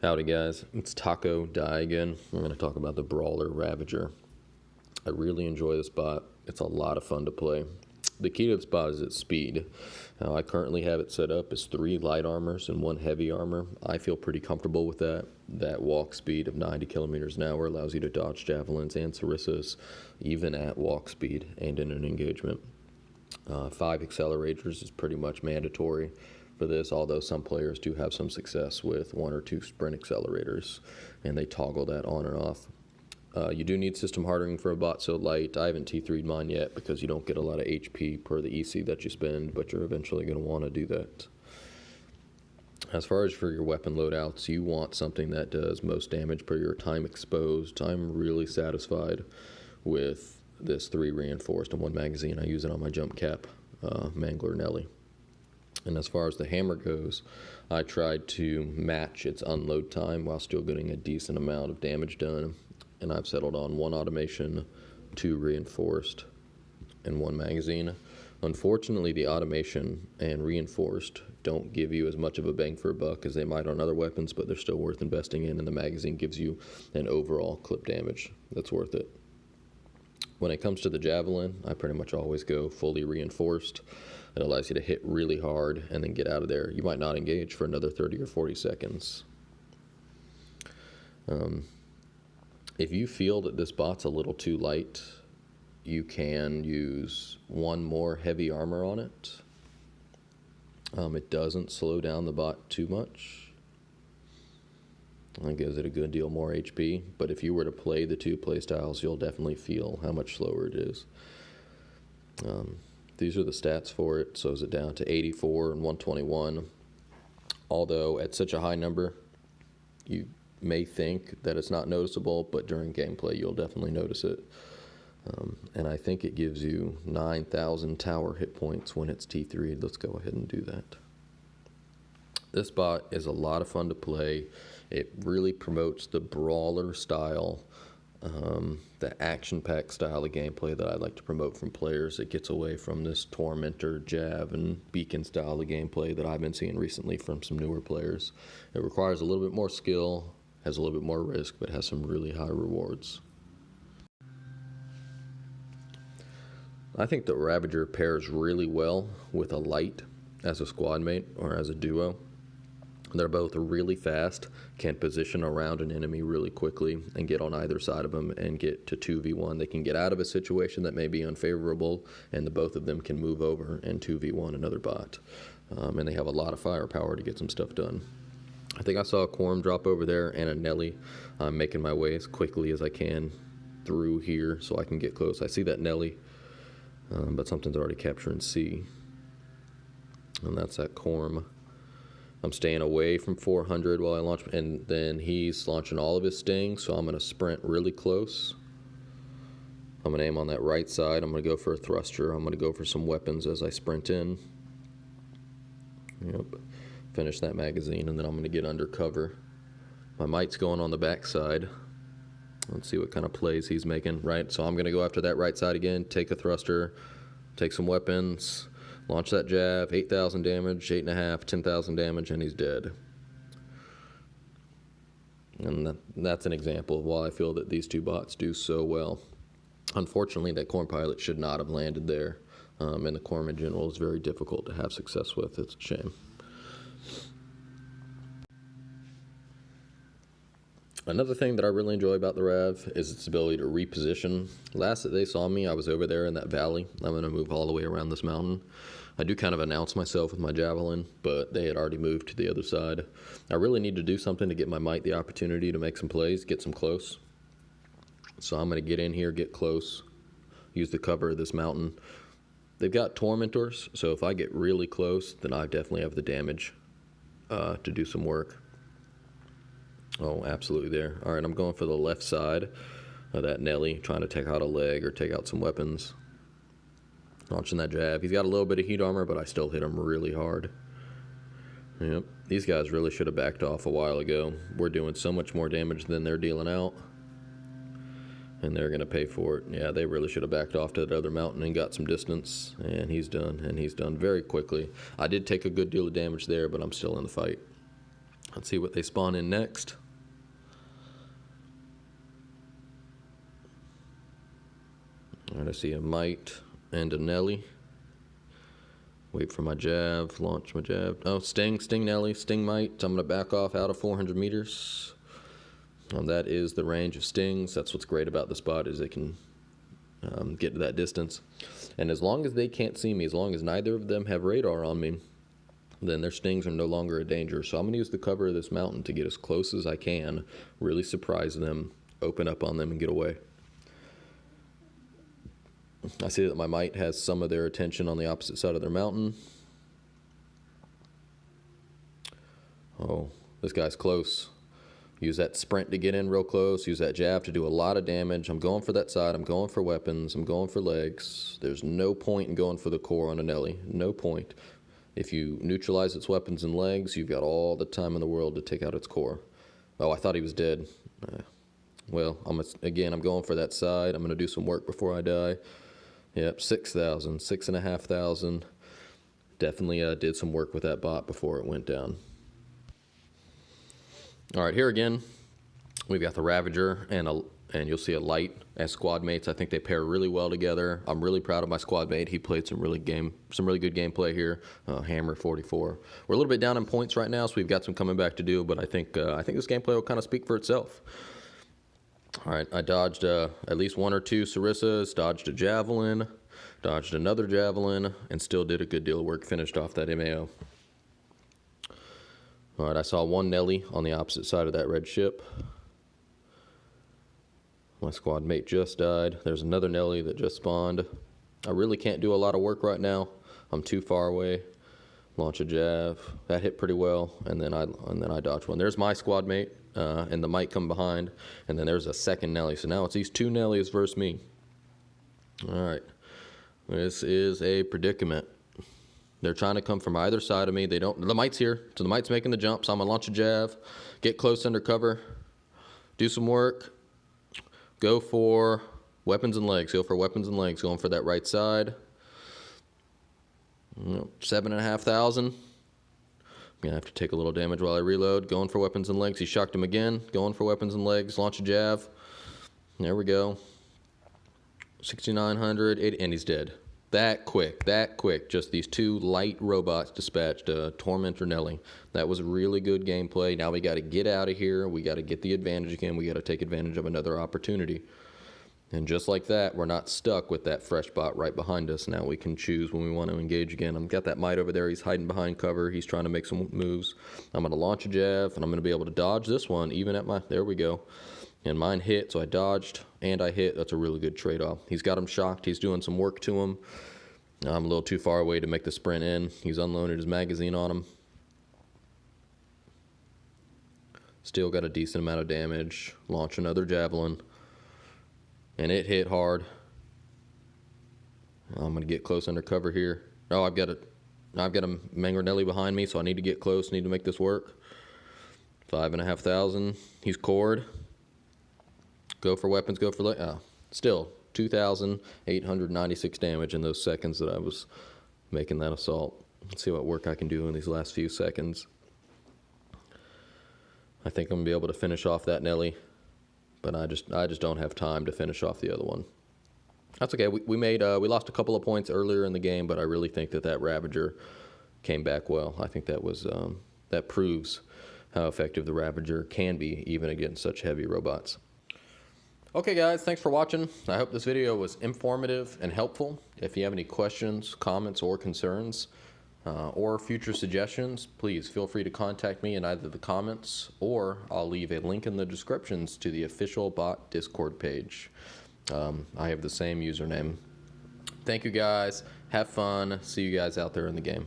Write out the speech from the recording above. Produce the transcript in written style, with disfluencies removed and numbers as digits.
Howdy guys, it's Taco Die again. We're going to talk about the Brawler Ravager. I really enjoy this bot. It's a lot of fun to play. The key to this bot is its speed. How I currently have it set up is 3 light armors and 1 heavy armor. I feel pretty comfortable with that. That walk speed of 90 kilometers an hour allows you to dodge javelins and sarissas even at walk speed and in an engagement. 5 accelerators is pretty much mandatory for this, although some players do have some success with 1 or 2 sprint accelerators, and they toggle that on and off. You do need system hardening for a bot so light. I haven't T3'd mine yet because you don't get a lot of HP per the EC that you spend, but you're eventually going to want to do that. As far as for your weapon loadouts, you want something that does most damage per your time exposed. I'm really satisfied with this 3 reinforced and 1 magazine. I use it on my jump cap, Mangler Nelly. And as far as the hammer goes, I tried to match its unload time while still getting a decent amount of damage done. And I've settled on 1 automation, 2 reinforced, and 1 magazine. Unfortunately, the automation and reinforced don't give you as much of a bang for a buck as they might on other weapons, but they're still worth investing in, and the magazine gives you an overall clip damage that's worth it. When it comes to the javelin, I pretty much always go fully reinforced. It allows you to hit really hard and then get out of there. You might not engage for another 30 or 40 seconds. If you feel that this bot's a little too light, you can use 1 more heavy armor on it. It doesn't slow down the bot too much. It gives it a good deal more HP, but if you were to play the 2 playstyles, you'll definitely feel how much slower it is. These are the stats for it. So is it down to 84 and 121? Although at such a high number, you may think that it's not noticeable, but during gameplay, you'll definitely notice it. And I think it gives you 9,000 tower hit points when it's T3'd. Let's go ahead and do that. This bot is a lot of fun to play. It really promotes the brawler style, the action-packed style of gameplay that I like to promote from players. It gets away from this tormentor, jab, and beacon style of gameplay that I've been seeing recently from some newer players. It requires a little bit more skill, has a little bit more risk, but has some really high rewards. I think the Ravager pairs really well with a light as a squad mate or as a duo. They're both really fast, can position around an enemy really quickly and get on either side of them and get to 2v1. They can get out of a situation that may be unfavorable, and the both of them can move over and 2v1 another bot. And they have a lot of firepower to get some stuff done. I think I saw a Quorum drop over there and a Nelly. I'm making my way as quickly as I can through here so I can get close. I see that Nelly, but something's already capturing C. And that's that Quorum. I'm staying away from 400 while I launch, and then he's launching all of his stings, so I'm going to sprint really close. I'm going to aim on that right side. I'm going to go for a thruster. I'm going to go for some weapons as I sprint in. Yep. Finish that magazine, and then I'm going to get under cover. My mite's going on the back side. Let's see what kind of plays he's making. Right, so I'm going to go after that right side again, take a thruster, take some weapons, launch that jab, 8,000 damage, 8.5, 10,000 damage, and he's dead. And that's an example of why I feel that these 2 bots do so well. Unfortunately, that Quorum pilot should not have landed there, and the Quorum in general is very difficult to have success with. It's a shame. Another thing that I really enjoy about the Rav is its ability to reposition. Last that they saw me, I was over there in that valley. I'm going to move all the way around this mountain. I do kind of announce myself with my javelin, but they had already moved to the other side. I really need to do something to get my mite the opportunity to make some plays, get some close. So I'm going to get in here, get close, use the cover of this mountain. They've got tormentors, so if I get really close, then I definitely have the damage to do some work. Oh, absolutely there. All right, I'm going for the left side of that Nelly, trying to take out a leg or take out some weapons. Launching that jab. He's got a little bit of heat armor, but I still hit him really hard. Yep, these guys really should have backed off a while ago. We're doing so much more damage than they're dealing out, and they're going to pay for it. Yeah, they really should have backed off to that other mountain and got some distance, and he's done very quickly. I did take a good deal of damage there, but I'm still in the fight. Let's see what they spawn in next. All right, I see a Mite and a Nelly. Wait for my jab, launch my jab. Oh, Sting Nelly, Sting Mite. I'm going to back off out of 400 meters. That is the range of Stings. That's what's great about the spot, is they can get to that distance. And as long as they can't see me, as long as neither of them have radar on me, then their Stings are no longer a danger. So I'm going to use the cover of this mountain to get as close as I can, really surprise them, open up on them, and get away. I see that my Mite has some of their attention on the opposite side of their mountain. Oh, this guy's close. Use that sprint to get in real close. Use that jab to do a lot of damage. I'm going for that side. I'm going for weapons. I'm going for legs. There's no point in going for the core on a Nelly. No point. If you neutralize its weapons and legs, you've got all the time in the world to take out its core. Oh, I thought he was dead. Well, I'm going for that side. I'm going to do some work before I die. Yep, 6,000, 6,500. Definitely did some work with that bot before it went down. All right, here again, we've got the Ravager and you'll see a Light as squad mates. I think they pair really well together. I'm really proud of my squad mate. He played some really good gameplay here. Hammer 44. We're a little bit down in points right now, so we've got some coming back to do. But I think this gameplay will kind of speak for itself. All right, I dodged at least one or two Sarissas, dodged a Javelin, dodged another Javelin, and still did a good deal of work. Finished off that MAO. All right, I saw one Nelly on the opposite side of that red ship. My squad mate just died. There's another Nelly that just spawned. I really can't do a lot of work right now. I'm too far away. Launch a jab. That hit pretty well, and then I dodged one. There's my squad mate, and the Mite come behind, and then there's a second Nelly. So now it's these two Nellies versus me. All right, this is a predicament. They're trying to come from either side of me. The Mite's here, so the Mite's making the jump. So I'm gonna launch a jab, get close under cover, do some work, go for weapons and legs. Go for weapons and legs. Going for that right side. 7,500. I'm gonna have to take a little damage while I reload. Going for weapons and legs. He shocked him again. Going for weapons and legs. Launch a jab. There we go. 6,900, and he's dead. That quick. Just these two light robots dispatched Tormentor Nelly. That was really good gameplay. Now we got to get out of here. We got to get the advantage again. We got to take advantage of another opportunity. And just like that, we're not stuck with that fresh bot right behind us. Now we can choose when we want to engage again. I've got that Mite over there. He's hiding behind cover. He's trying to make some moves. I'm going to launch a jab, and I'm going to be able to dodge this one even at my... There we go. And mine hit, so I dodged and I hit. That's a really good trade-off. He's got him shocked. He's doing some work to him. I'm a little too far away to make the sprint in. He's unloaded his magazine on him. Still got a decent amount of damage. Launch another Javelin. And it hit hard. I'm going to get close under cover here. Oh, I've got a Mangronelli behind me, so I need to get close. Need to make this work. 5,500. He's cored. Go for weapons, go for... still, 2,896 damage in those seconds that I was making that assault. Let's see what work I can do in these last few seconds. I think I'm going to be able to finish off that Nelly, but I just don't have time to finish off the other one. That's okay. We lost a couple of points earlier in the game, but I really think that Ravager came back well. I think that proves how effective the Ravager can be, even against such heavy robots. Okay guys, thanks for watching. I hope this video was informative and helpful. If you have any questions, comments, or concerns, or future suggestions, please feel free to contact me in either the comments, or I'll leave a link in the descriptions to the official bot Discord page. I have the same username. Thank you guys. Have fun. See you guys out there in the game.